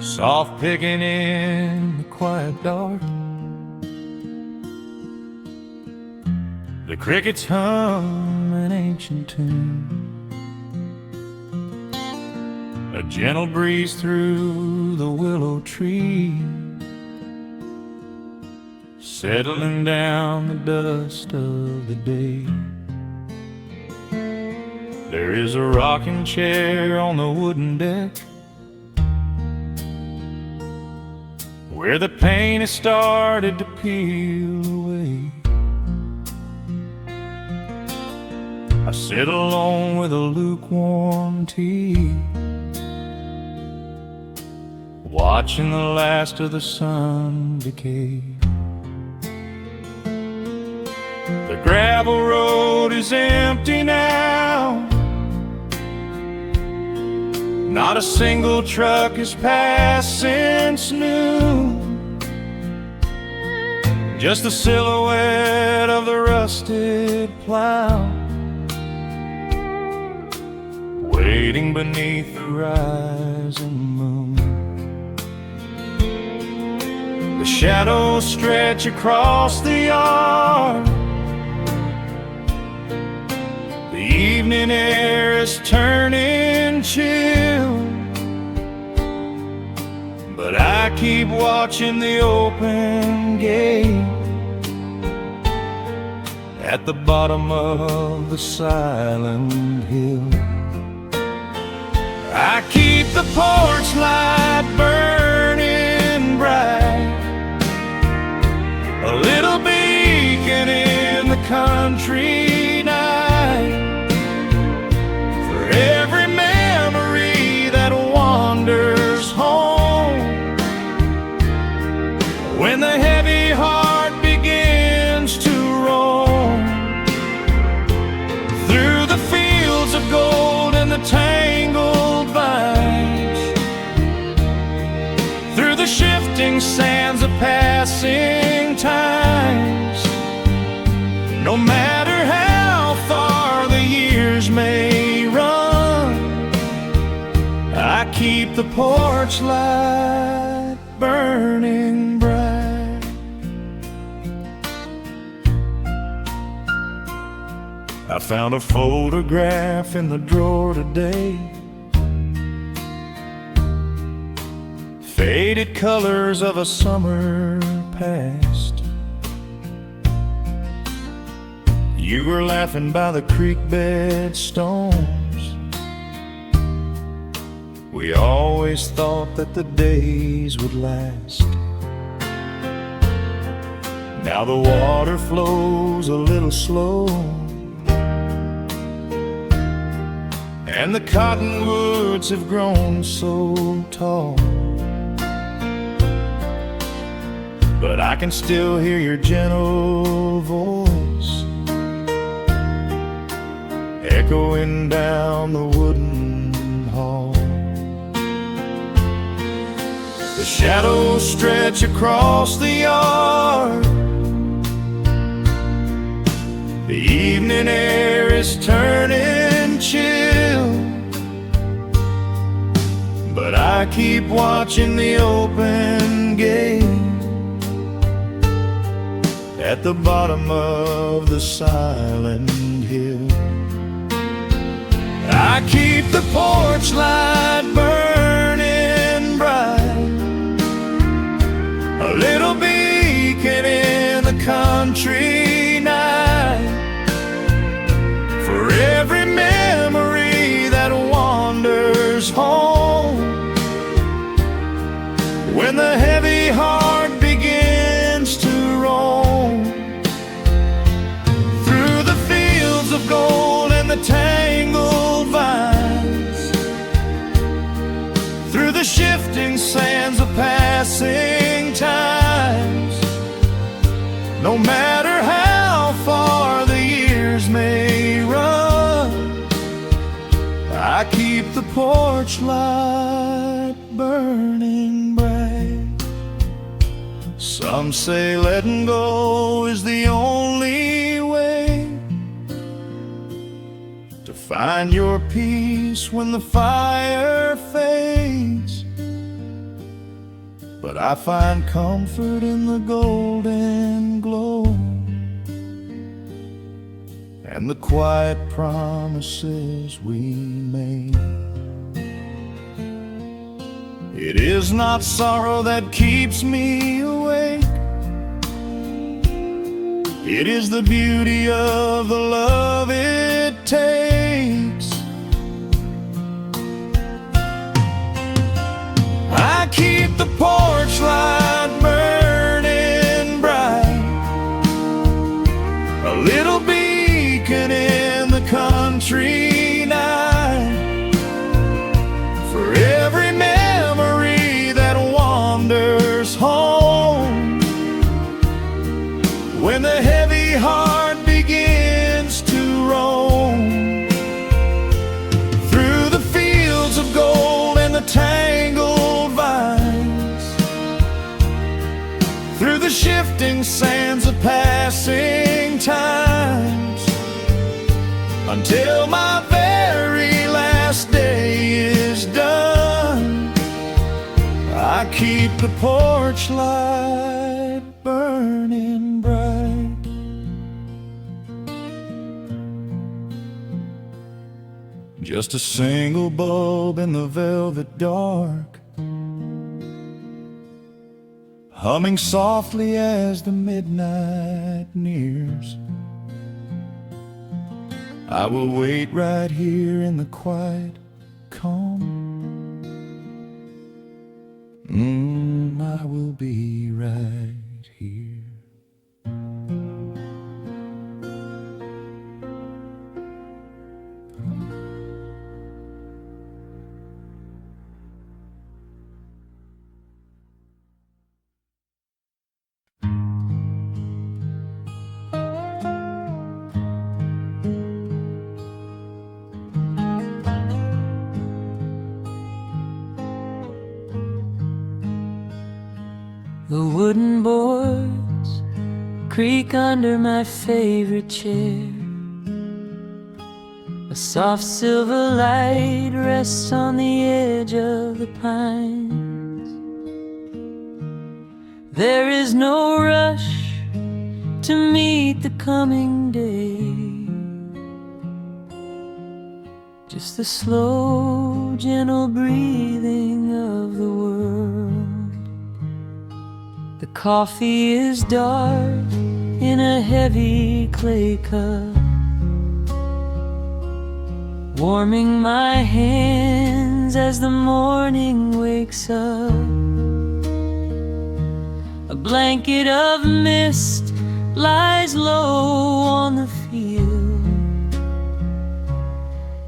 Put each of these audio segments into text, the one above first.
soft picking in the quiet dark. The crickets hum an ancient tune, a gentle breeze through the willow tree, settling down the dust of the day. There is a rocking chair on the wooden deck, where the paint has started to peel away. I sit alone with a lukewarm tea, watching the last of the sun decay. The gravel road is empty now, not a single truck has passed since noon, just the silhouette of the rusted plow, waiting beneath the rising moon. The shadows stretch across the yard, the evening air is turning chill, but I keep watching the open gate at the bottom of the silent hill. I keep the porch light burning bright, a little beacon in the country night, for every memory that wanders home, when the heavy heart begins to roam through the fields of gold and the tangled vines, through the shifting sands of passing times. No matter how far the years may run, I keep the porch light burning bright. I found a photograph in the drawer today, faded colors of a summer past. You were laughing by the creek bed stones. We always thought that the days would last. Now the water flows a little slow, and the cottonwoods have grown so tall, but I can still hear your gentle voice echoing down the wooden hall. The shadows stretch across the yard, the evening air is turning chill, but I keep watching the open gate at the bottom of the silent hill. I keep the porch light burning bright, a little beacon in the country night, for every memory that wanders home, when the heavy heart begins to roam through the fields of gold and the tangled vines, through the shifting sands of passing times. No matter how far the years may run, I keep the porch light burning bright. Some say letting go is the only way to find your peace when the fire fades. but I find comfort in the golden glow and the quiet promises we made. It is not sorrow that keeps me awake. It is the beauty of the love it takes. I keep the porch light burning bright, a little beacon in the country night, for every memory that wanders home. When the heavy heart begins to roam through the fields of gold and the tangled vines, through the shifting sands of passing times, until my very last day is done, I keep the porch light burning bright. Just a single bulb in the velvet dark, humming softly as the midnight nears. I will wait right here in the quiet calm. I will be right here. The wooden boards creak under my favorite chair. A soft silver light rests on the edge of the pines. There is no rush to meet the coming day, just the slow, gentle breathing of the world. The coffee is dark in a heavy clay cup, warming my hands as the morning wakes up. A blanket of mist lies low on the field,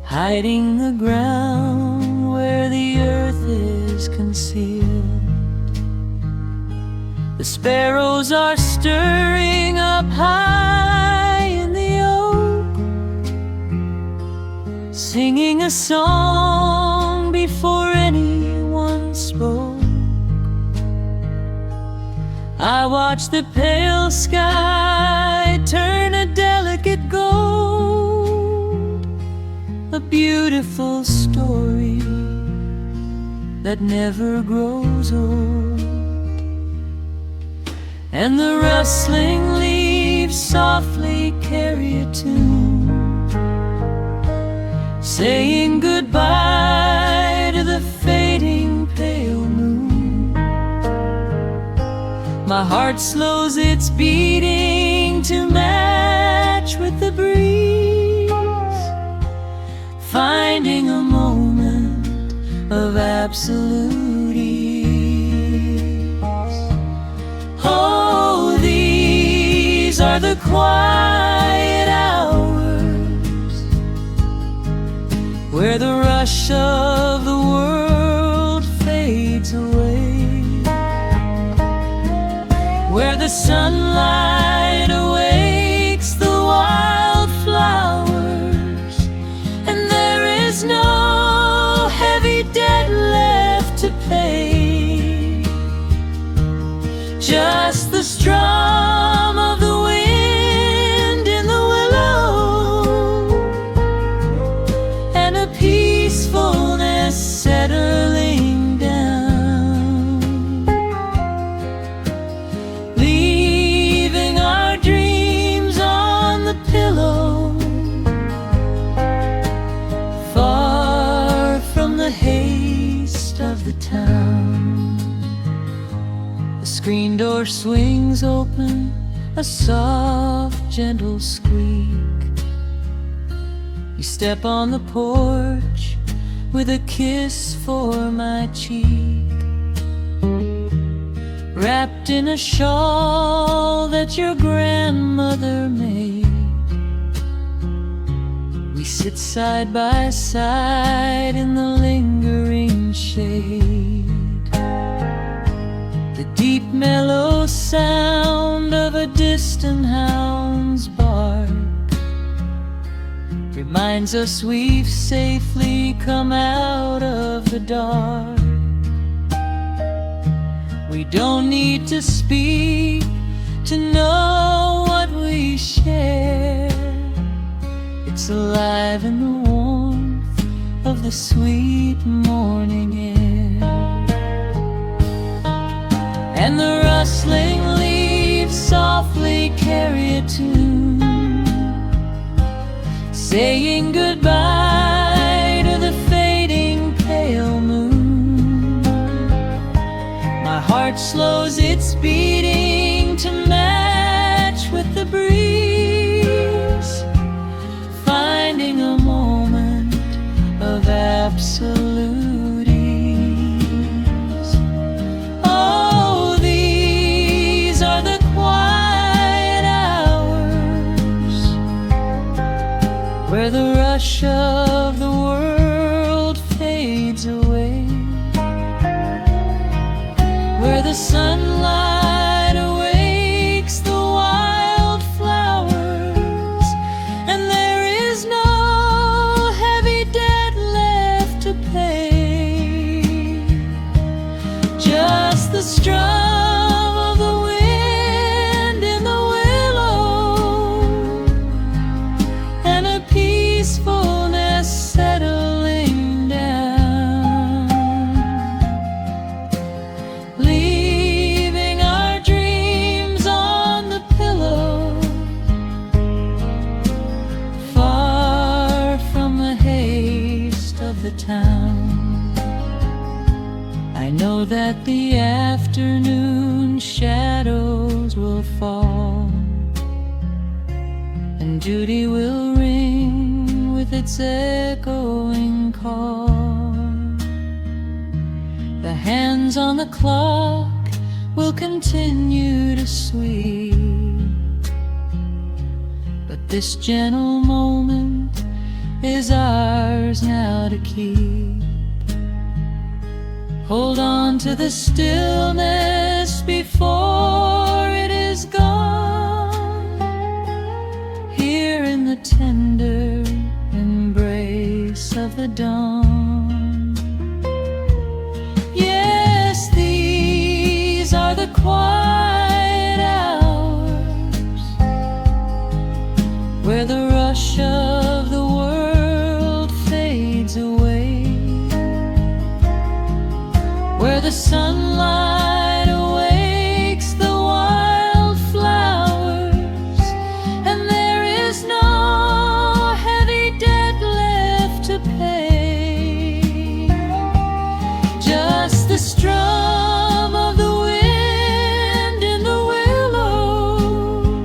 hiding the ground where the earth is concealed. The sparrows are stirring up high in the oak, singing a song before anyone spoke. I watch the pale sky turn a delicate gold, a beautiful story that never grows old. And the rustling leaves softly carry a tune, saying goodbye to the fading pale moon. My heart slows its beating to match with the breeze, finding a moment of absolute ease. Oh, these are the quiet hours where the rush of the world fades away, where the sunlight awakes the wildflowers, and there is no heavy debt left to pay, just the strum of the wind in the willow, and a peacefulness settling down. door swings open, a soft, gentle squeak. You step on the porch with a kiss for my cheek, wrapped in a shawl that your grandmother made. We sit side by side in the lingering shade. The deep mellow sound of a distant hound's bark reminds us we've safely come out of the dark. We don't need to speak to know what we share. It's alive in the warmth of the sweet morning air. And the rustling leaves softly carry a tune, saying goodbye to the fading pale moon. My heart slows its beating to match with the breeze, finding a moment of absolute ease. Oh, these are the quiet hours where the rush of the world fades away, where the sunlight awakes the wildflowers, and there is no heavy debt left to pay. Just the strum of the wind in the willow, and a peacefulness settling down, leaving our dreams on the pillow, far from the haste of the town. I know that the afternoon shadows will fall, and duty will ring with its echoing call. The hands on the clock will continue to sweep, but this gentle moment is ours now to keep. Hold on to the stillness before it is gone, here in the tender embrace of the dawn. Yes, these are the quiet hours where the rush of the world fades away, where the sunlight awakes the wildflowers, and there is no heavy debt left to pay. Just the strum of the wind in the willow,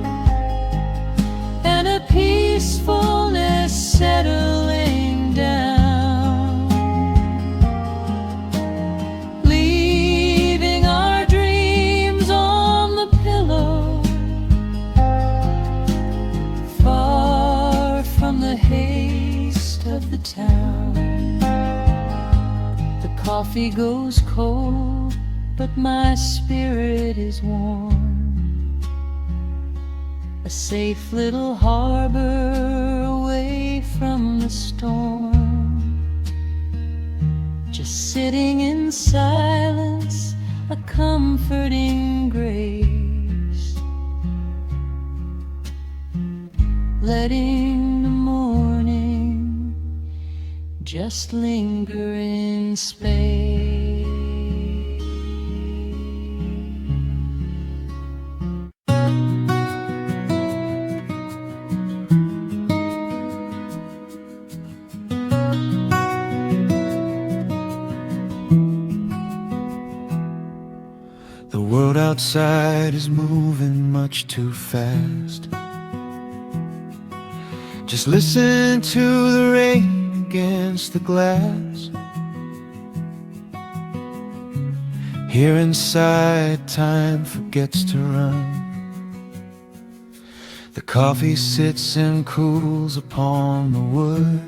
and a peacefulness settling down, leaving our dreams on the pillow, far from the haste of the town. The coffee goes cold, but my spirit is warm, a safe little harbor away from the storm. Just sitting in silence, a comforting grace, letting the morning just linger in space. The world outside is moving much too fast. Just listen to the rain against the glass. Here inside, time forgets to run. The coffee sits and cools upon the wood.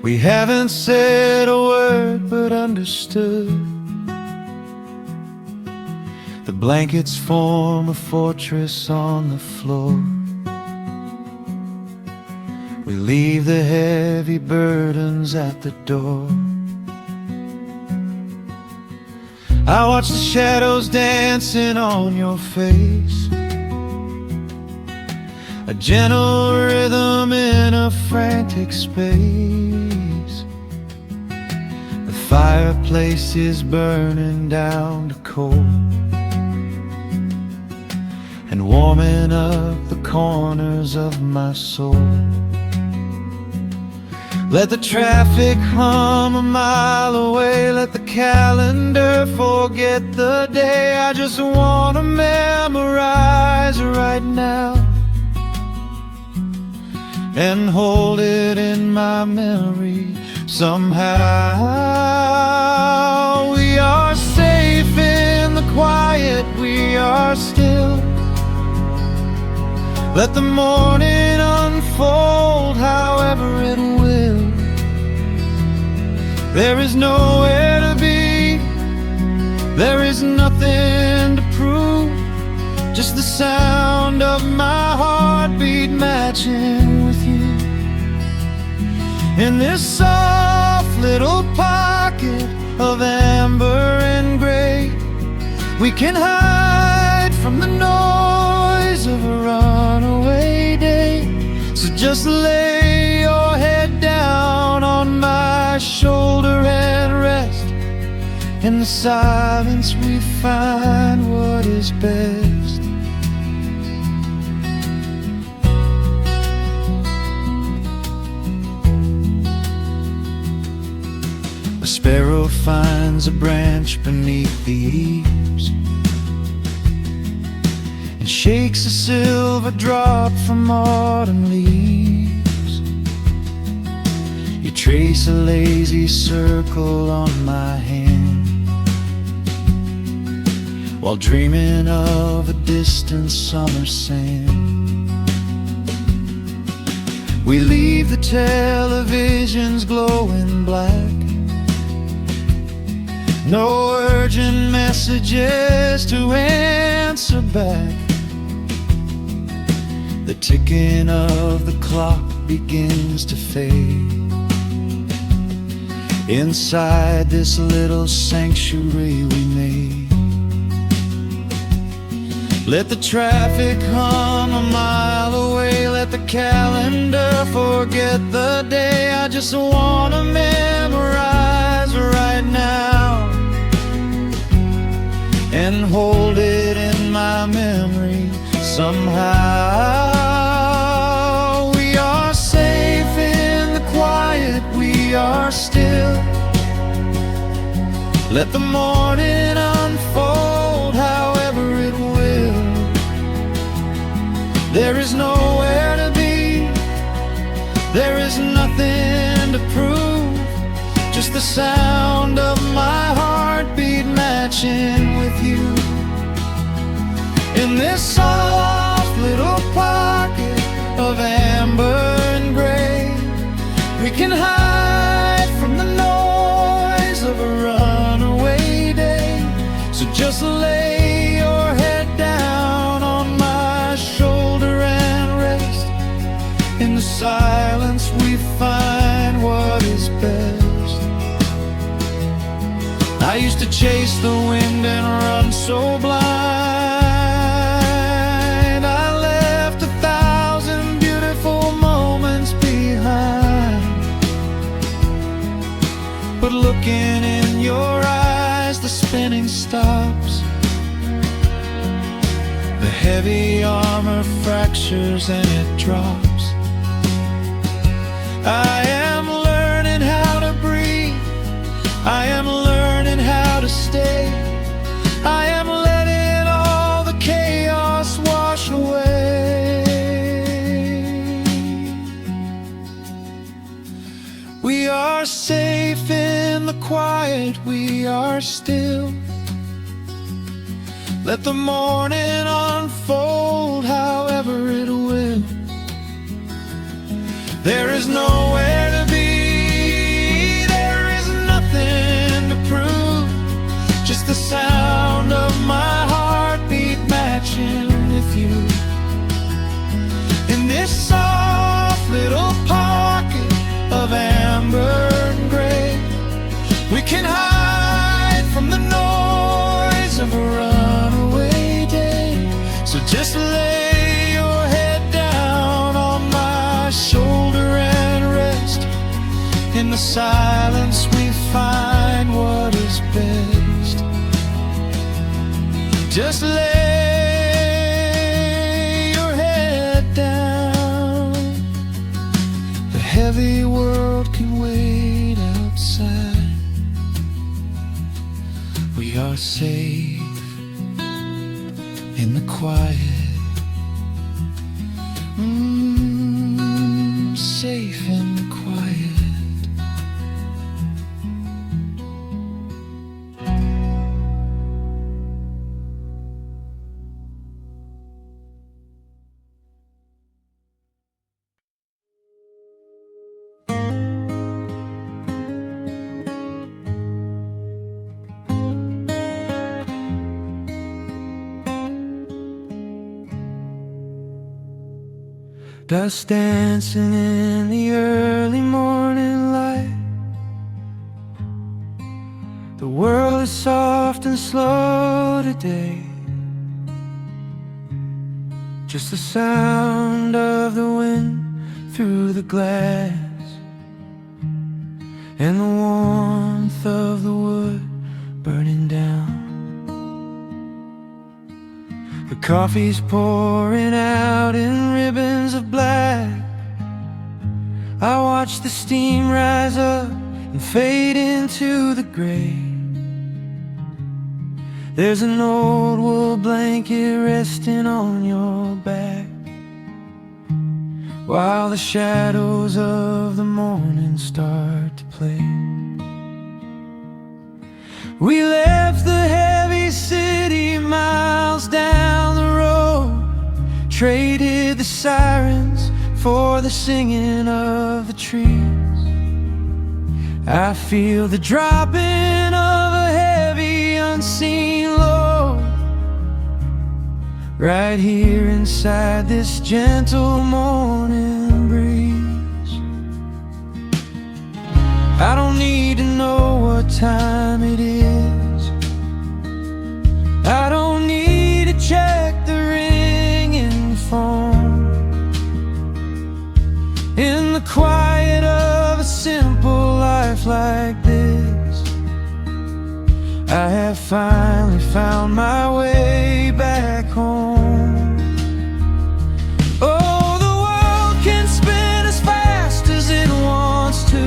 We haven't said a word but understood. The blankets form a fortress on the floor. We leave the heavy burdens at the door. I watch the shadows dancing on your face, a gentle rhythm in a frantic space. The fireplace is burning down to coal and warming up the corners of my soul. Let the traffic hum a mile away, let the calendar forget the day. I just wanna memorize right now and hold it in my memory somehow. We are safe in the quiet, we are still. Let the morning unfold however it will. There is nowhere to be, there is nothing to prove, just the sound of my heartbeat matching with you. In this soft little pocket of amber and gray, we can hide from the noise of a runaway day. So just lay your head down on my shoulder and rest. In the silence we find what is best. A sparrow finds a branch beneath the eaves and shakes a silver drop from autumn leaves. You trace a lazy circle on my hand while dreaming of a distant summer sand. We leave the televisions glowing black, no urgent messages to answer back. The ticking of the clock begins to fade inside this little sanctuary we made. Let the traffic hum a mile away, let the calendar forget the day. I just wanna memorize right now and hold it in my memory somehow. We are safe in the quiet, we are still. Let the morning unfold however it will. There is nowhere to be, there is nothing to prove, just the sound of my heartbeat matching with you. In this soft little pocket of amber and gray, we can hide from the noise of a runaway day. So just lay your head down on my shoulder and rest. In the silence we find what is best. I used to chase the wind and run so blind. I left 1,000 beautiful moments behind. But looking in your eyes, the spinning stops. The heavy armor fractures and it drops. I am learning how to breathe, I am learning how to stay. are safe in the quiet, we are still. Let the morning unfold however it will. There is nowhere to be, there is nothing to prove, just the sound of my heartbeat matching with you. In this soft little pocket of amber and gray, we can hide from the noise of a runaway day. So just lay your head down on my shoulder and rest. In the silence we find what is best. Just lay your head down. The heavy world can wait outside. We are safe in the quiet. Safe in the quiet. Dust dancing in the early morning light. The world is soft and slow today. Just the sound of the wind through the glass, and the warmth of the wood burning down. The coffee's pouring out in ribbons of black. I watch the steam rise up and fade into the gray. There's an old wool blanket resting on your back, while the shadows of the morning start to play. We left the heavy city miles down the road, traded the sirens for the singing of the trees. I feel the dropping of a heavy unseen load right here inside this gentle morning breeze. I don't need to know what time it is. I don't need to check the ringing phone. In the quiet of a simple life like this, I have finally found my way back home. Oh, the world can spin as fast as it wants to.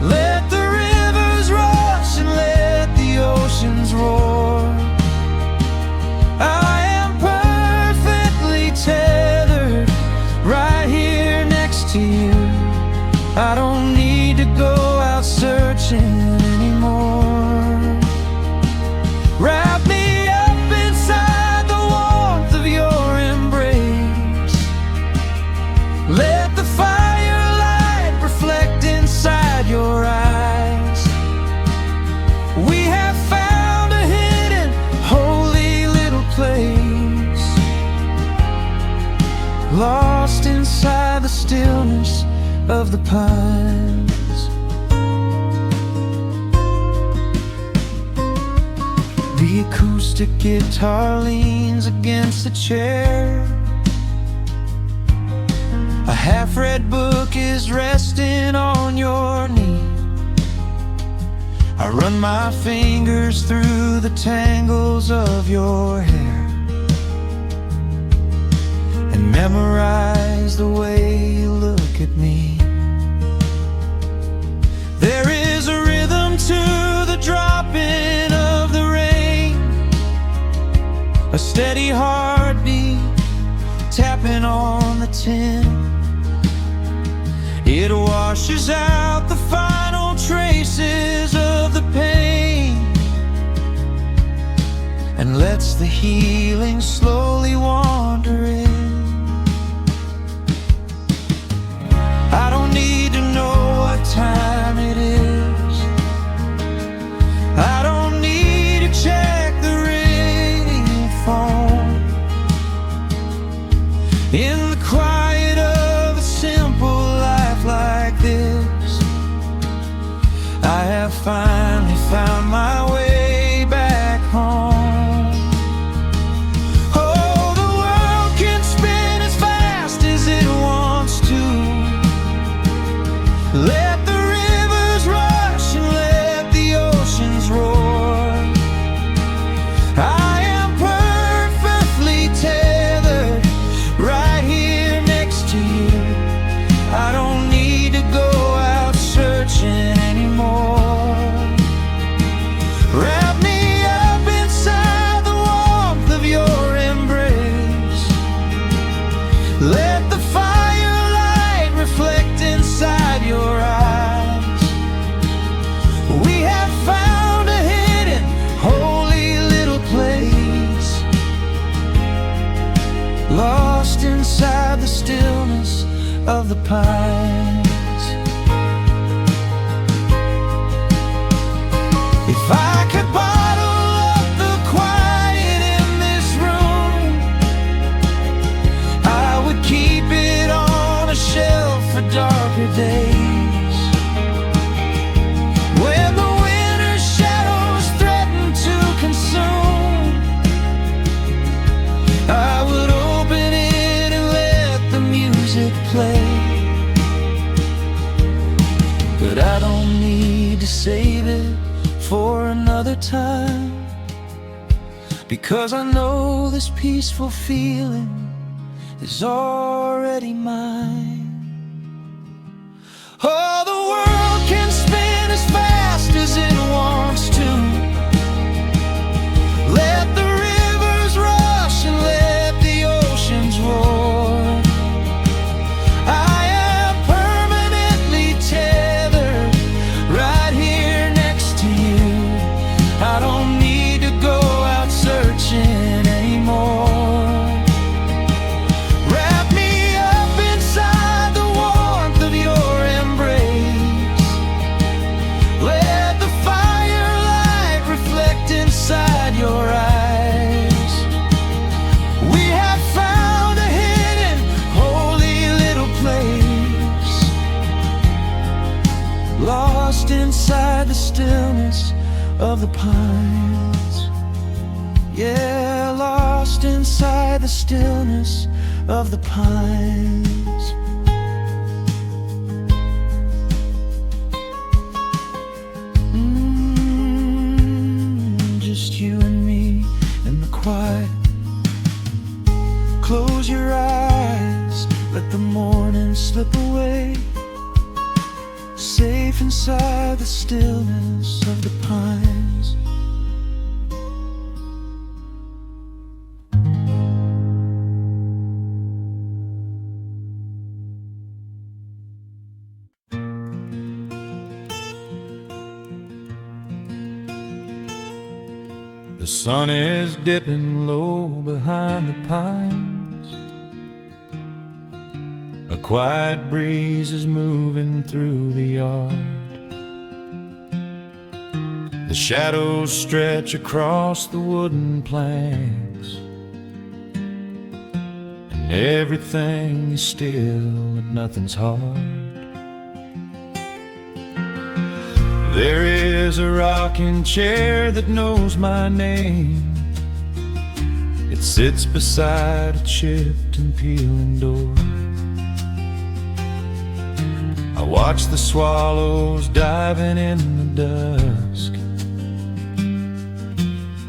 Let the rivers rush and let the oceans roar. I am perfectly tethered right here next to you. I don't need to go out searching anymore. Wrap me up inside the warmth of your embrace. Let the firelight reflect inside your eyes. We have found a hidden, holy little place, lost inside the stillness of the pines. The acoustic guitar leans against the chair. A half-read book is resting on your knee. I run my fingers through the tangles of your hair and memorize the way you look at me. There is a rhythm to the dropping of the rain, a steady heartbeat tapping on the tin. It washes out the final traces of the pain and lets the healing slowly wander in. I don't need to know what time it is. I don't need to check the ringing phone. In the quiet of a simple life like this, I have finally found my way back home. Oh, the world can spin as fast as it wants to. Let the rivers rush and let the oceans roar. I am perfectly tethered right here next to you. I don't need to go out searching anymore. Wrap me up inside the warmth of your embrace. Let the firelight reflect inside your eyes. We have found a hidden, holy little place, lost inside the stillness of the pines. If I could bottle up the quiet in this room, I would keep it on a shelf for darker days. When the winter's shadows threaten to consume, I would open it and let the music play. But I don't need to save it for another time, because I know this peaceful feeling is already mine. Oh, the world can spin as fast as it wants to. Let the rivers rush and let the oceans roar. I am permanently tethered right here next to you. I don't need to go out searching anymore. Wrap me up inside the warmth of your embrace. Let the firelight reflect inside your eyes. We have found a hidden, holy little place, lost inside the stillness of the pines. Yeah, lost inside the stillness of the pines. Just you and me in the quiet. Close your eyes, let the morning slip away, safe inside the stillness of the pines. The sun is dipping low behind the pines. A quiet breeze is moving through the yard. The shadows stretch across the wooden planks, and everything is still and nothing's hard. There is a rocking chair that knows my name. It sits beside a chipped and peeling door. I watch the swallows diving in the dusk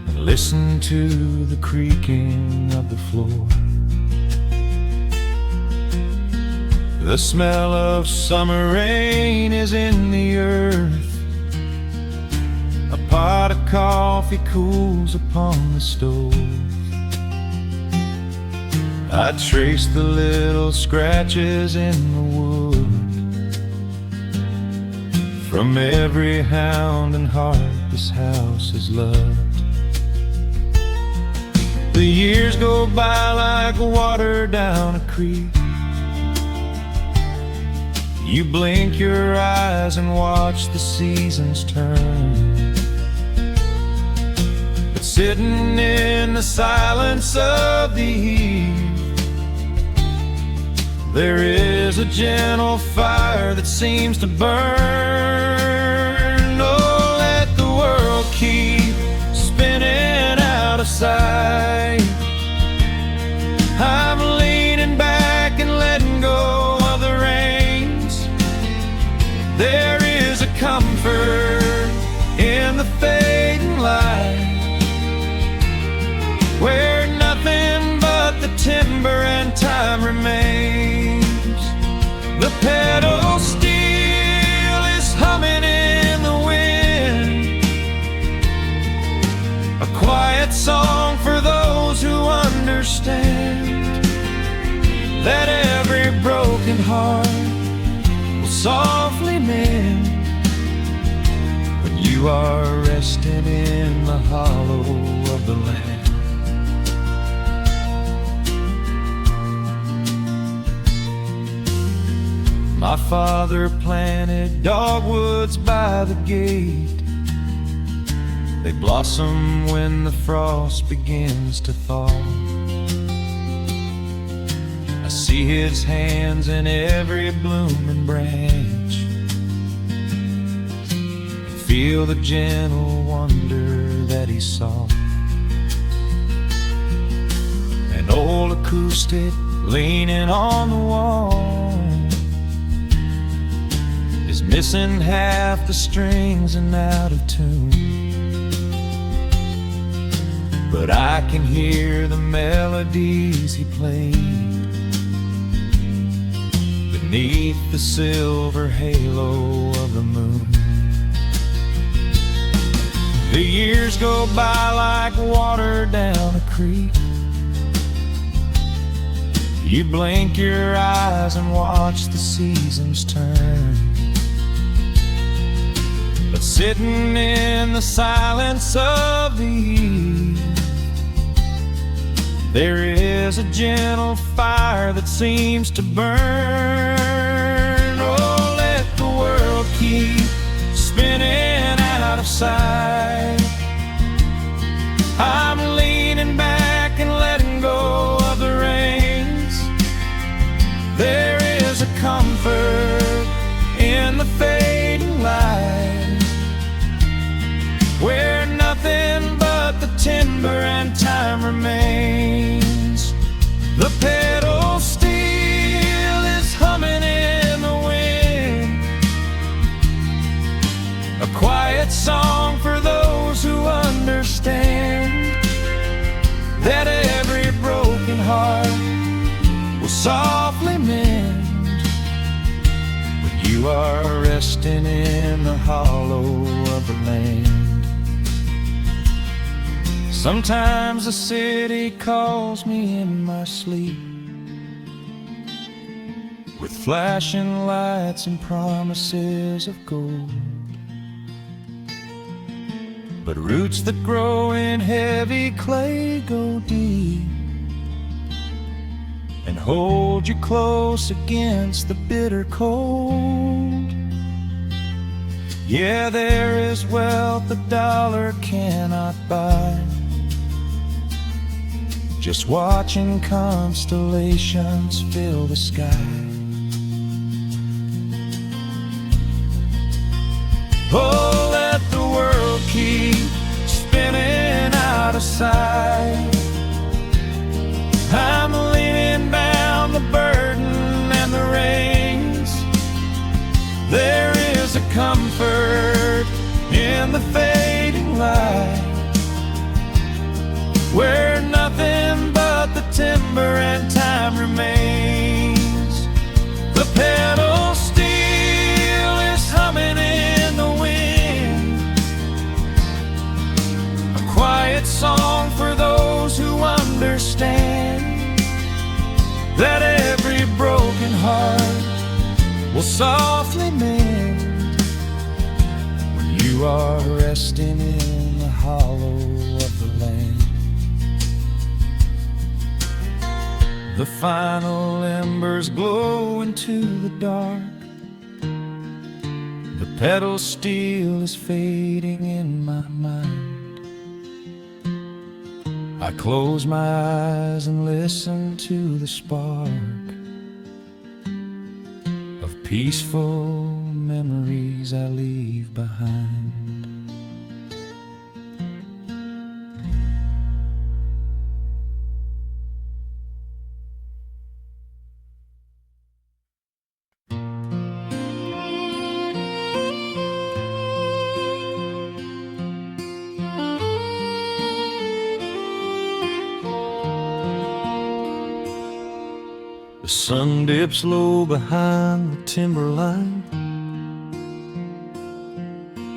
and listen to the creaking of the floor. The smell of summer rain is in the earth. A pot of coffee cools upon the stove. I trace the little scratches in the wood From every hound and heart this house is loved. The years go by like water down a creek. You blink your eyes and watch the seasons turn. But sitting in the silence of the eve, there is a gentle fire that seems to burn. Oh, let the world keep spinning out of sight. I'm leaning back and letting go of the reins. There is a comfort in the fading light, where nothing but the timber and time remains. The pedal steel is humming in the wind, a quiet song for those who understand that every broken heart will softly mend when you are resting in the hollow of the land. My father planted dogwoods by the gate. They blossom when the frost begins to thaw. I see his hands in every blooming branch, and feel the gentle wonder that he saw. An old acoustic leaning on the wall is missing half the strings and out of tune, but I can hear the melodies he played beneath the silver halo of the moon. The years go by like water down a creek. You blink your eyes and watch the seasons turn. But sitting in the silence of the eve, there is a gentle fire that seems to burn. Oh, let the world keep spinning out of sight. I'm leaning back and letting go of the reins. There is a comfort in the fading light, where nothing but the timber and time remains. The pedal steel is humming in the wind, a quiet song for those who understand that every broken heart will softly mend when you are resting in the hollow of the land. Sometimes the city calls me in my sleep, with flashing lights and promises of gold, but roots that grow in heavy clay go deep and hold you close against the bitter cold. Yeah, there is wealth a dollar cannot buy, just watching constellations fill the sky. Oh, let the world keep spinning out of sight. I'm laying down the burden and the reins. There is a comfort in the fading light, where nothing but the timber and time remains. The pedal steel is humming in the wind, a quiet song for those who understand that every broken heart will softly mend You are resting in the hollow of the land. The final embers glow into the dark. The pedal steel is fading in my mind. I close my eyes and listen to the spark of peaceful memories I leave behind. The sun dips low behind the timberline.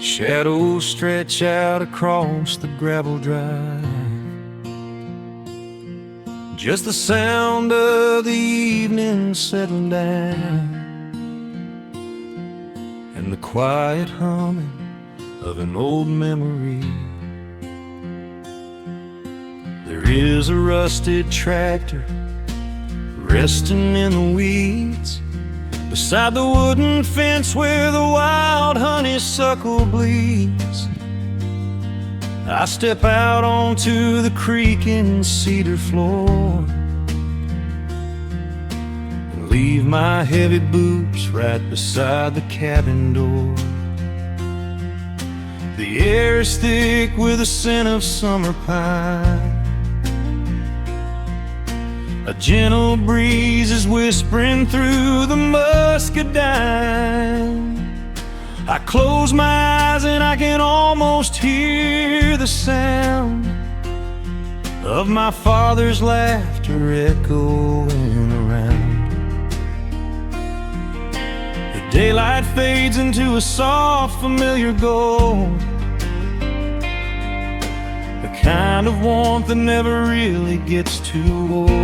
Shadows stretch out across the gravel drive. Just the sound of the evening settling down, and the quiet humming of an old memory. There is a rusted tractor resting in the weeds beside the wooden fence where the wild honeysuckle bleeds. I step out onto the creaking cedar floor and leave my heavy boots right beside the cabin door. The air is thick with the scent of summer pine. A gentle breeze is whispering through the muscadine. I close my eyes and I can almost hear the sound of my father's laughter echoing around. The daylight fades into a soft, familiar gold, the kind of warmth that never really gets too old.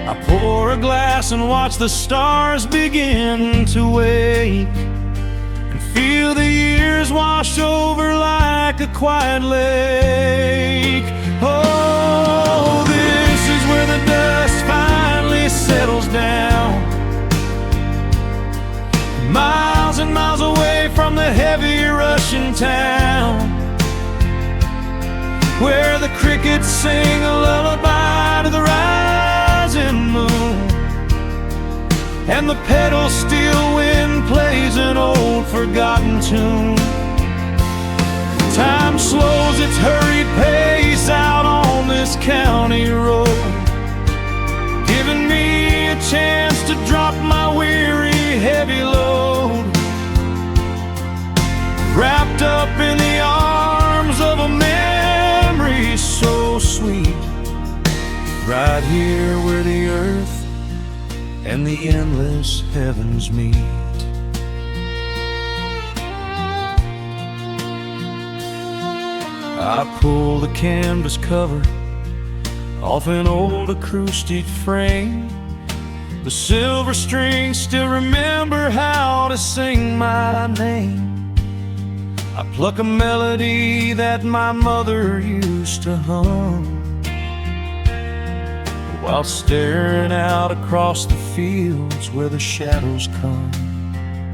I pour a glass and watch the stars begin to wake, and feel the years wash over like a quiet lake. Oh, this is where the dust finally settles down, miles and miles away from the heavy Russian town, where the crickets sing a lullaby to the rising moon, and the pedal steel wind plays an old forgotten tune. Time slows its hurried pace out on this county road, giving me a chance to drop my weary heavy load, wrapped up in the arms of a memory so sweet, right here where the earth and the endless heavens meet. I pull the canvas cover off an old acoustic frame. The silver strings still remember how to sing my name. I pluck a melody that my mother used to hum while staring out across the fields where the shadows come.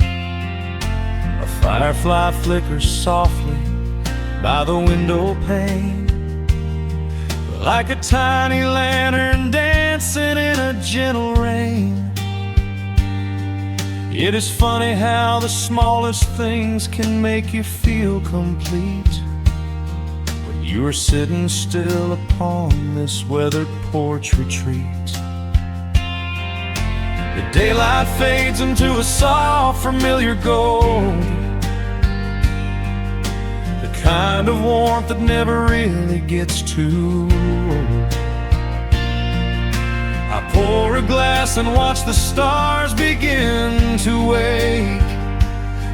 A firefly flickers softly by the window pane, like a tiny lantern dancing in a gentle rain. It is funny how the smallest things can make you feel complete when you are sitting still upon this weathered porch retreat. The daylight fades into a soft, familiar gold, the kind of warmth that never really gets too old. I pour a glass and watch the stars begin to wake,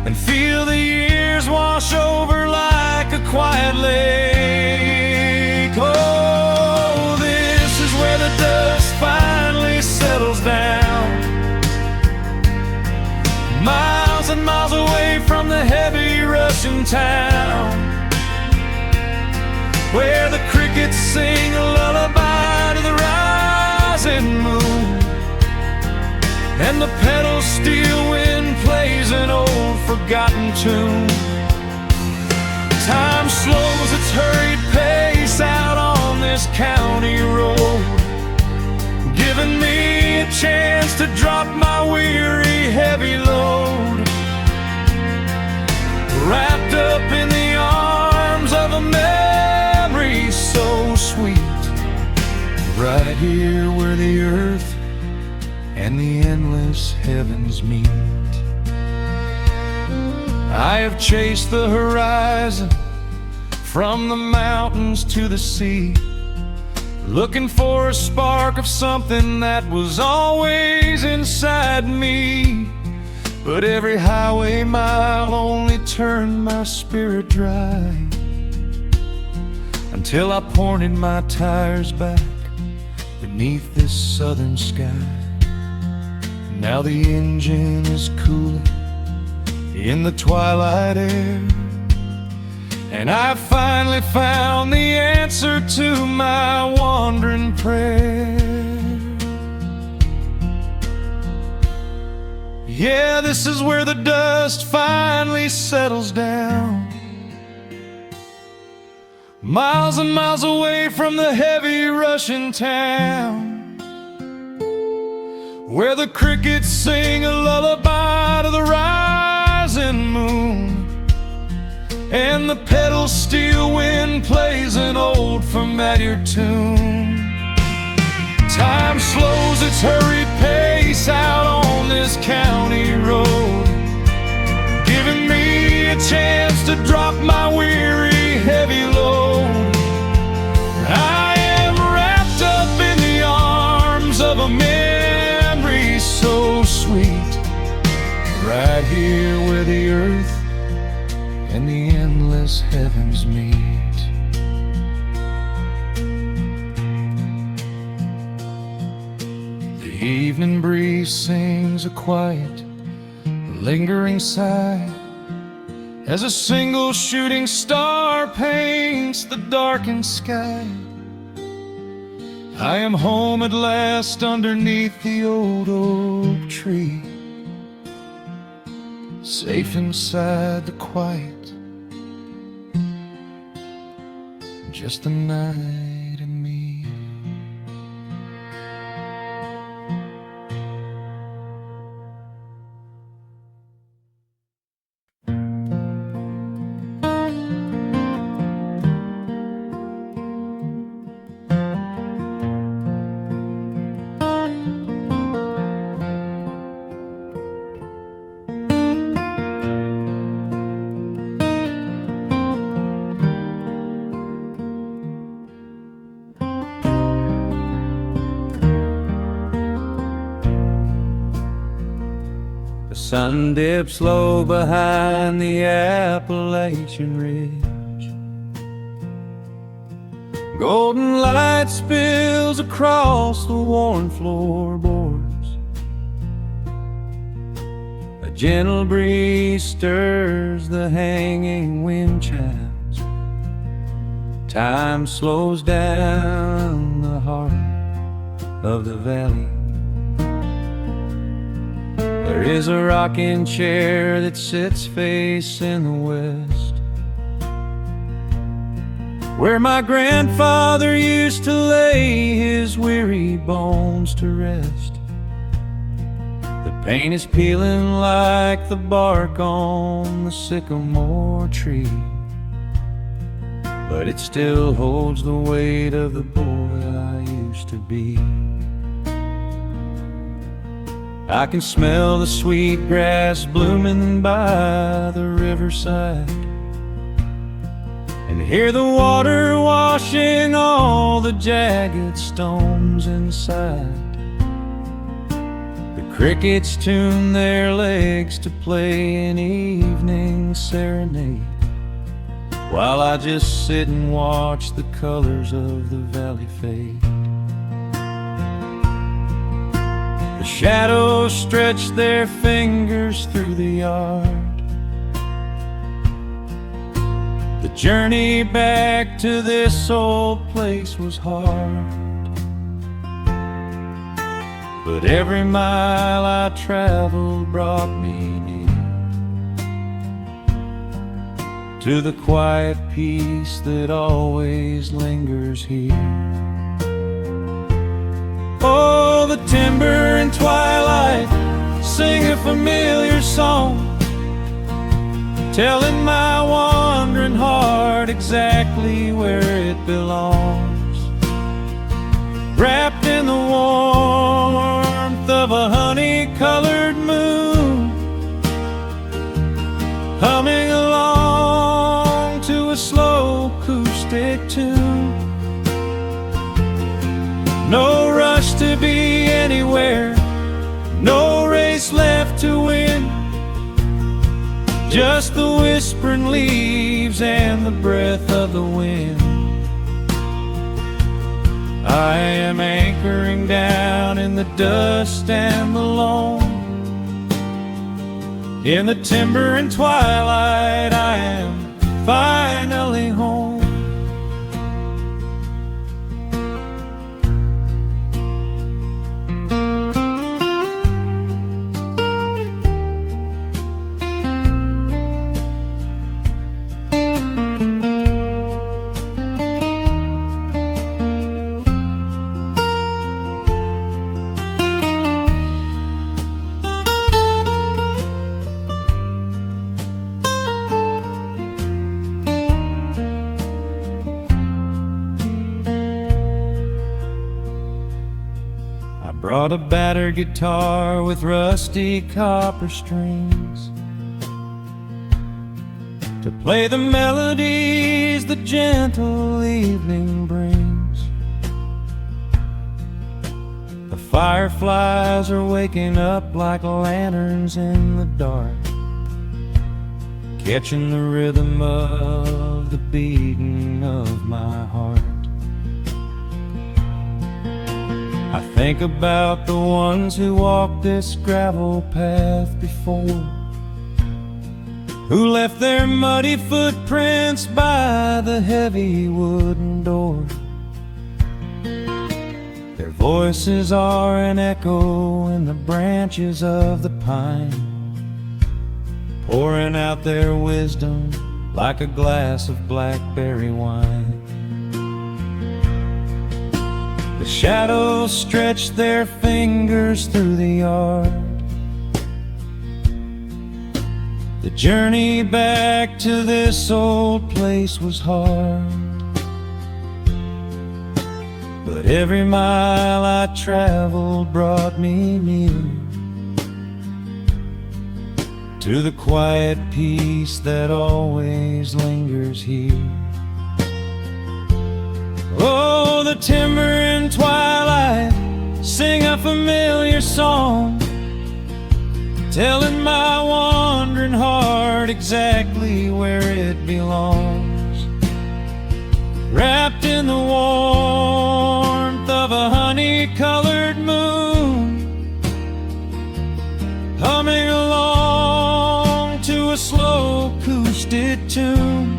and feel the years wash over like a quiet lake. Oh, this is where the dust finally settles down, miles and miles away from town, where the crickets sing a lullaby to the rising moon, and the pedal steel wind plays an old forgotten tune. Time slows its hurried pace out on this county road, giving me a chance to drop my weary, heavy load, wrapped up in the arms of a memory so sweet, right here where the earth and the endless heavens meet. I have chased the horizon from the mountains to the sea, looking for a spark of something that was always inside me. But every highway mile only turned my spirit dry, until I pointed my tires back beneath this southern sky. Now the engine is cooling in the twilight air, and I finally found the answer to my wandering prayer. Yeah, this is where the dust finally settles down, miles and miles away from the heavy Russian town, where the crickets sing a lullaby to the rising moon, and the pedal steel wind plays an old familiar tune. Time slows its hurried pace out on this county road, giving me a chance to drop my weary, heavy load. I am wrapped up in the arms of a memory so sweet, right here where the earth and the endless heavens meet. The evening breeze sings a quiet, lingering sigh, as a single shooting star paints the darkened sky. I am home at last underneath the old oak tree, safe inside the quiet, just the night and me. The sun dips low behind the Appalachian Ridge. Golden light spills across the worn floorboards. A gentle breeze stirs the hanging wind chimes. Time slows down the heart of the valley. There is a rocking chair that sits facing the west, where my grandfather used to lay his weary bones to rest. The paint is peeling like the bark on the sycamore tree, but it still holds the weight of the boy I used to be. I can smell the sweet grass blooming by the riverside, and hear the water washing all the jagged stones inside. The crickets tune their legs to play an evening serenade, while I just sit and watch the colors of the valley fade. The shadows stretch their fingers through the yard, journey back to this old place was hard, but every mile I traveled brought me near to the quiet peace that always lingers here. Oh, the timber and twilight sing a familiar song, telling my wandering heart exactly where it belongs. Wrapped in the warmth of a honey-colored moon, humming along to a slow acoustic tune. No rush to be anywhere, no race left to win, just the whispering leaves and the breath of the wind. I am anchoring down in the dust and the loam. In the timber and twilight I am finally home. Brought a battered guitar with rusty copper strings to play the melodies the gentle evening brings. The fireflies are waking up like lanterns in the dark, catching the rhythm of the beating of my heart. I think about the ones who walked this gravel path before, who left their muddy footprints by the heavy wooden door. Their voices are an echo in the branches of the pine, pouring out their wisdom like a glass of blackberry wine. The shadows stretch their fingers through the yard. The journey back to this old place was hard, but every mile I traveled brought me near to the quiet peace that always lingers here. Oh, the timber and twilight sing a familiar song, telling my wandering heart exactly where it belongs. Wrapped in the warmth of a honey-colored moon, humming along to a slow acoustic tune.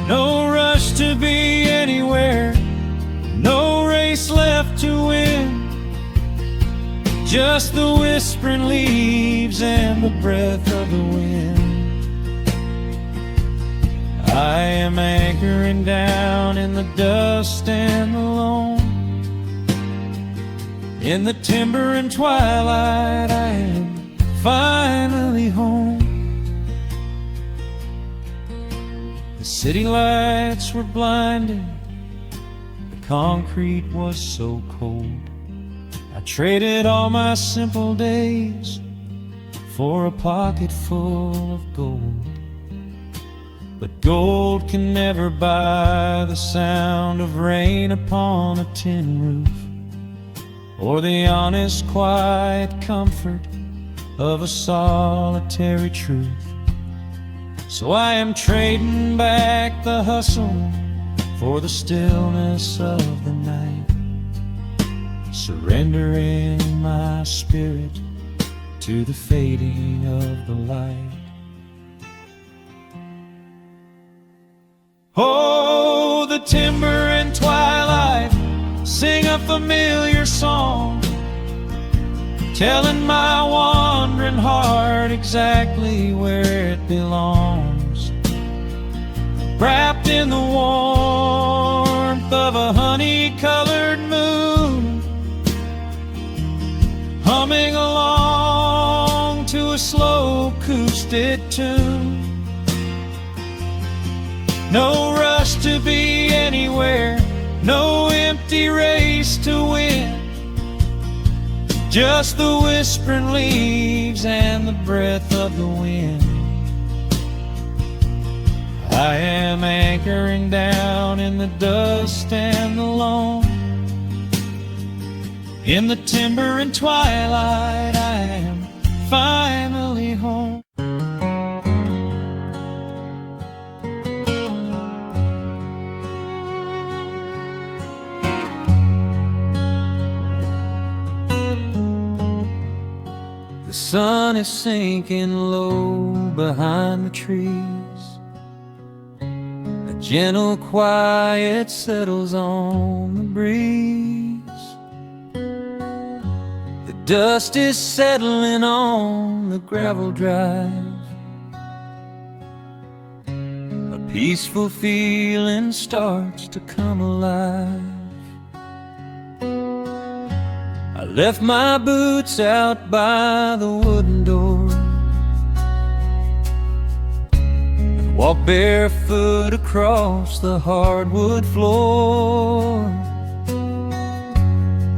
No rush to be anywhere, no race left to win, just the whispering leaves and the breath of the wind. I am anchoring down in the dust and the loam. In the timber and twilight I am finally home. The city lights were blinding, the concrete was so cold. I traded all my simple days for a pocket full of gold. But gold can never buy the sound of rain upon a tin roof, or the honest, quiet comfort of a solitary truth. So I am trading back the hustle for the stillness of the night, surrendering my spirit to the fading of the light. Oh, the timber and twilight sing a familiar song, telling my wandering heart exactly where it belongs. Wrapped in the warmth of a honey-colored moon, humming along to a slow acoustic tune. No rush to be anywhere, no empty race to win, just the whispering leaves and the breath of the wind. I am anchoring down in the dust and the loam. In the timber and twilight, I am finally home. The sun is sinking low behind the trees. A gentle quiet settles on the breeze. The dust is settling on the gravel drive. A peaceful feeling starts to come alive. I left my boots out by the wooden door and walked barefoot across the hardwood floor.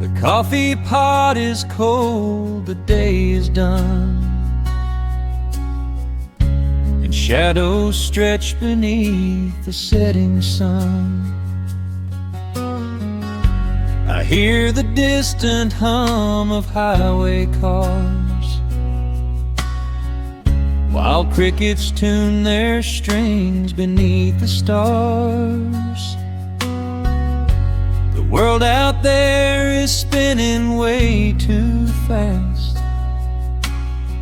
The coffee pot is cold, the day is done, and shadows stretch beneath the setting sun. I hear the distant hum of highway cars, while crickets tune their strings beneath the stars. The world out there is spinning way too fast,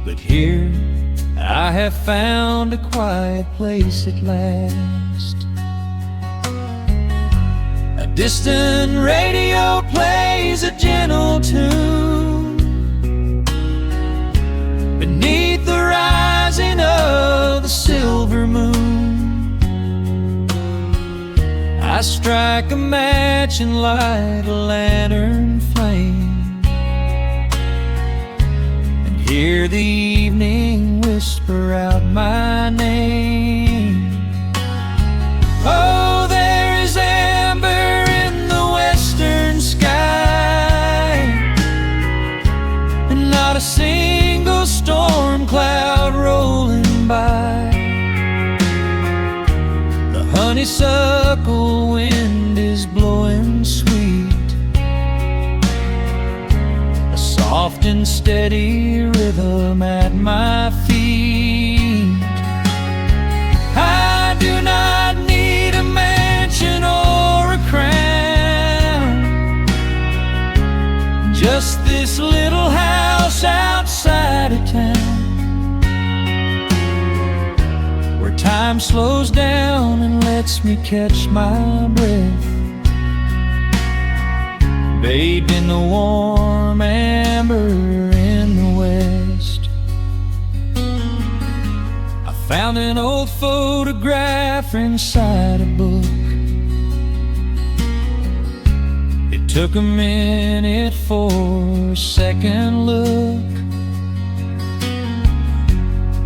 but here I have found a quiet place at last. A distant radio plays a gentle tune beneath the rising of the silver moon. I strike a match and light a lantern flame, and hear the evening whisper out my name. Oh, there is amber in the western sky, and not a single storm cloud rolling by. The honeysuckle wind is blowing sweet, a soft and steady rhythm at my feet. I do not need a mansion or a crown, just this little house outside of town, where time slows down and lets me catch my breath, bathed in the warm amber in the west. I found an old photograph inside a book. It took a minute for a second look.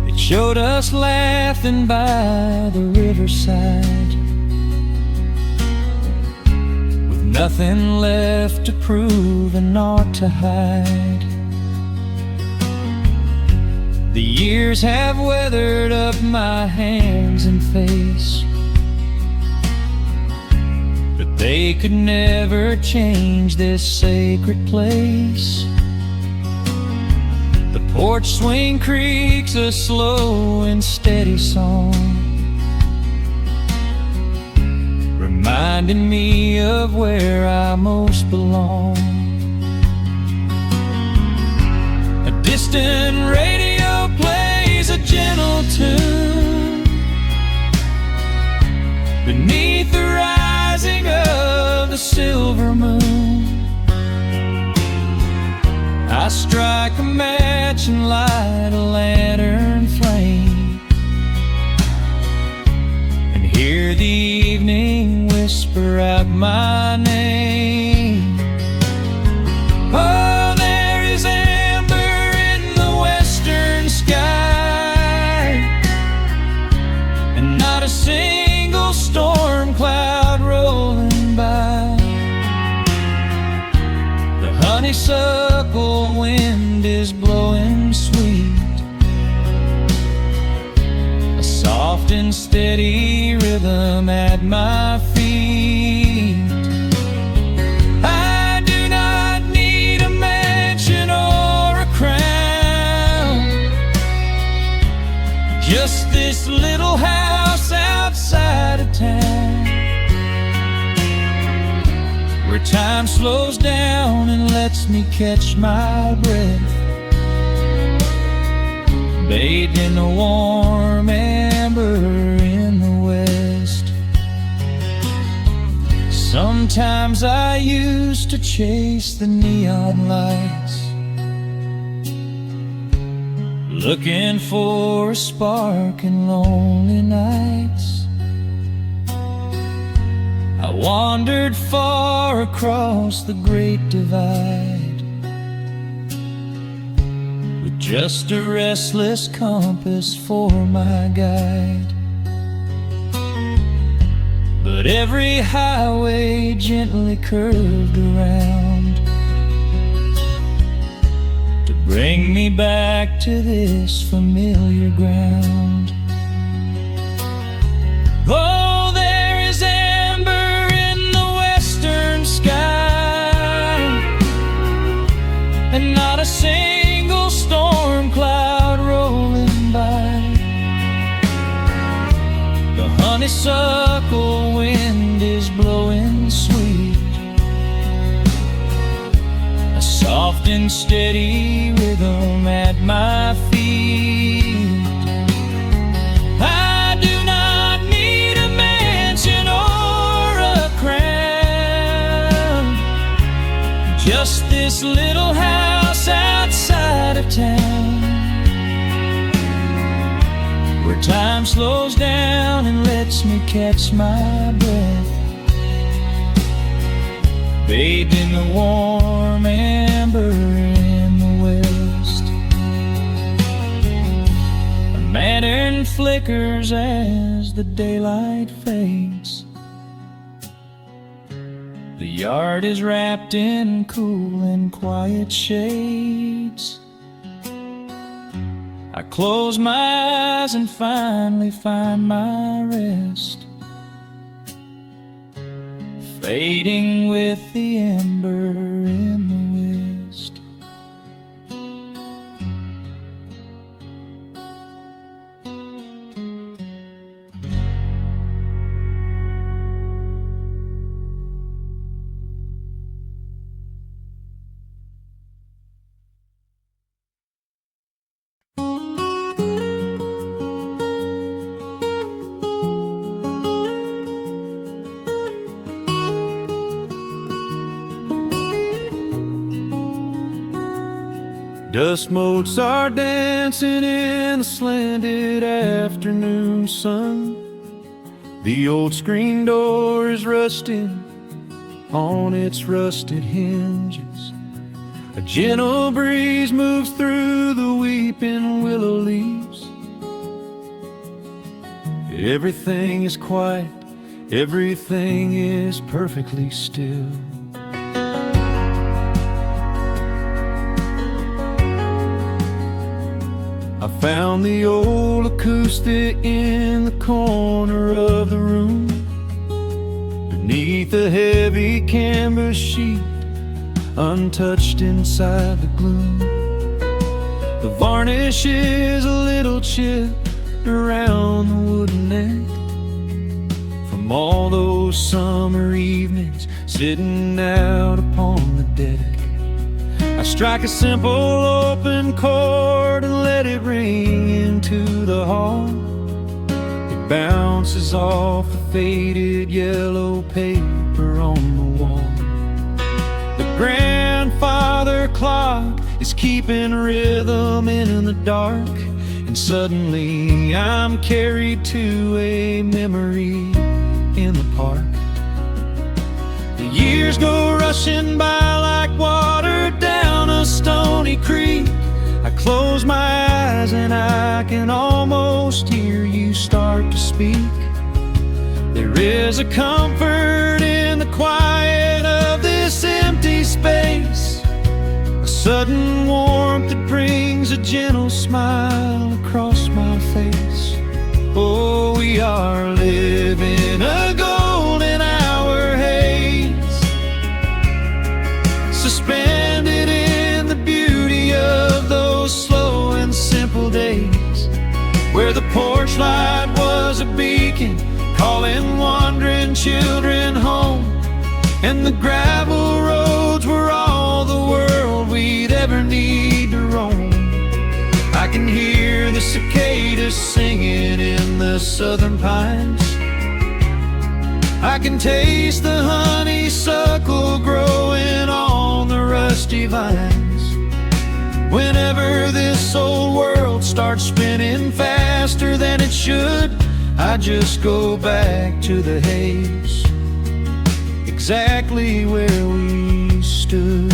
It showed us laughing by the riverside, with nothing left to prove and naught to hide. The years have weathered up my hands and face, but they could never change this sacred place. The porch swing creaks a slow and steady song, reminding me of where I most belong. A distant radio plays a gentle tune beneath the rising of the silver moon. I strike a match and light a lantern flame, and hear the evening whisper out my name. Oh, there is amber in the western sky, and not a single storm cloud rolling by. The honeysuckle wind is blowing sweet, a soft and steady rhythm at my feet. I do not need a mansion or a crown, just this little house outside of town, where time slows down and lets me catch my breath, bathed in the warm amber in the west. Sometimes I used to chase the neon lights, looking for a spark in lonely nights. I wandered far across the great divide, with just a restless compass for my guide. But every highway gently curved around to bring me back to this familiar ground. Oh, there is amber in the western sky, and not a single storm cloud rolling by. The honeysuckle wind is blowing sweet, a soft and steady rhythm at my feet. I do not need a mansion or a crown, just this little house outside of town, where time slows down and lets me catch my breath, bathed in the warm amber in the west. A lantern flickers as the daylight fades. The yard is wrapped in cool and quiet shades. I close my eyes and finally find my rest, fading with the ember in the west. Dust motes are dancing in the slanted afternoon sun. The old screen door is rusting on its rusted hinges. A gentle breeze moves through the weeping willow leaves. Everything is quiet, everything is perfectly still. I found the old acoustic in the corner of the room, beneath a heavy canvas sheet, untouched inside the gloom. The varnish is a little chipped around the wooden neck, from all those summer evenings sitting out upon the deck. I strike a simple open chord and let it ring into the hall. It bounces off the faded yellow paper on the wall. The grandfather clock is keeping rhythm in the dark, and suddenly I'm carried to a memory in the park. The years go rushing by like water down a stony creek. I close my eyes and I can almost hear you start to speak. There is a comfort in the quiet of this empty space, a sudden warmth that brings a gentle smile across my face. Oh, we are living a golden hour haze, suspended in the beauty of those slow and simple days, where the porch light was a beacon calling wandering children home, and the gravel roads were all the world we'd ever need to roam. I can hear the cicadas singing in the southern pines. I can taste the honeysuckle growing on the rusty vines. Whenever this old world starts spinning faster than it should, I just go back to the haze, exactly where we stood.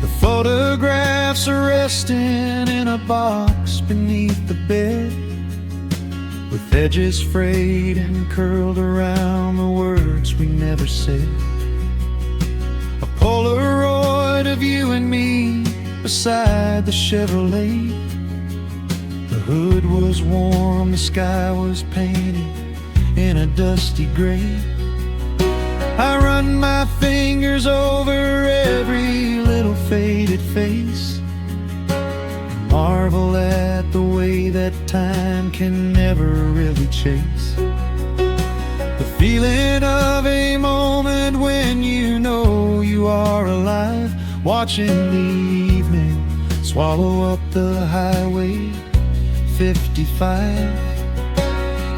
The photographs are resting in a box beneath the bed, with edges frayed and curled around the words we never said. A Polaroid of you and me beside the Chevrolet. The hood was warm, the sky was painted in a dusty gray. I run my fingers over every little faded face, marvel at the way that time can never really chase. The feeling of a moment when you know you are alive, watching the evening swallow up the highway 55.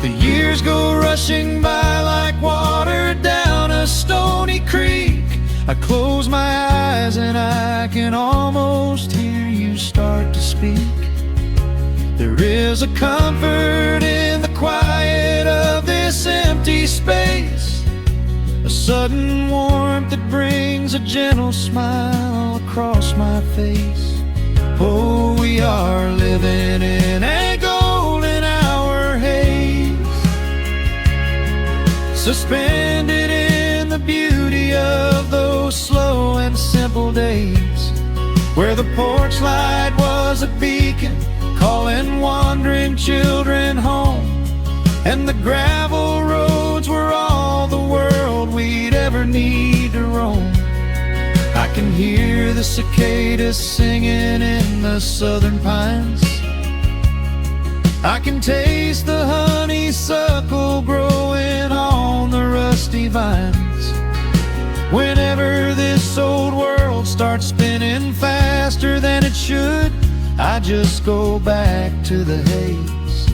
The years go rushing by like water down a stony creek. I close my eyes and I can almost hear you start to speak. There is a comfort in the quiet of this empty space, a sudden warmth that brings a gentle smile across my face. Oh, we are living in a golden hour haze, suspended in the beauty of those slow and simple days, where the porch light was a beacon calling wandering children home, and the gravel roads were all the world we'd ever need to roam. I can hear the cicadas singing in the southern pines. I can taste the honeysuckle growing on the rusty vines. Whenever this old world starts spinning faster than it should, I just go back to the haze,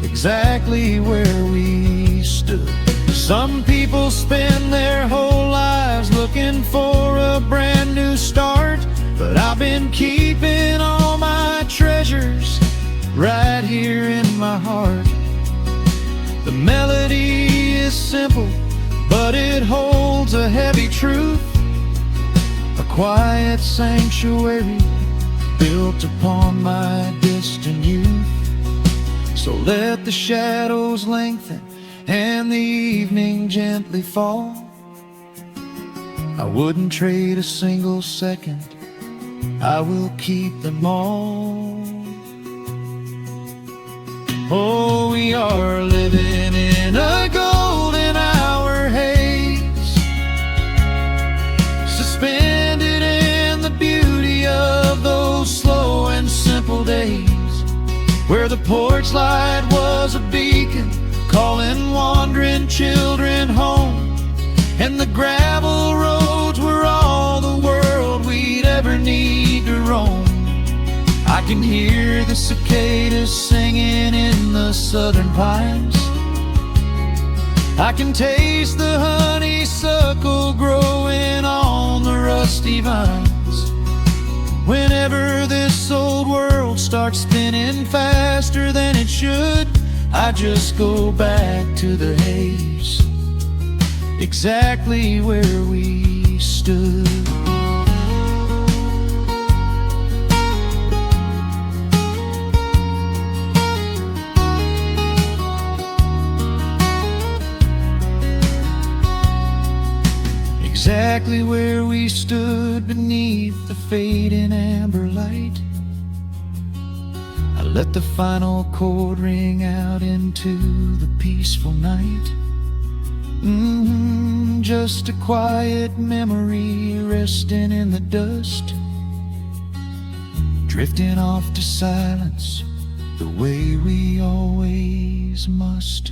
exactly where we stood. Some people spend their whole lives looking for a brand new start, but I've been keeping all my treasures right here in my heart. The melody is simple, but it holds a heavy truth, a quiet sanctuary built upon my distant youth. So let the shadows lengthen and the evening gently fall. I wouldn't trade a single second, I will keep them all. Oh, we are living in a golden hour haze, suspended in the beauty of those slow and simple days, where the porch light was a beacon calling wandering children home, and the gravel roads were all the world we'd ever need to roam. I can hear the cicadas singing in the southern pines. I can taste the honeysuckle growing on the rusty vines. Whenever this old world starts spinning faster than it should, I just go back to the haze, exactly where we stood. Exactly where we stood beneath the fading amber light. I let the final chord ring out into the peaceful night. Just a quiet memory resting in the dust, drifting off to silence the way we always must.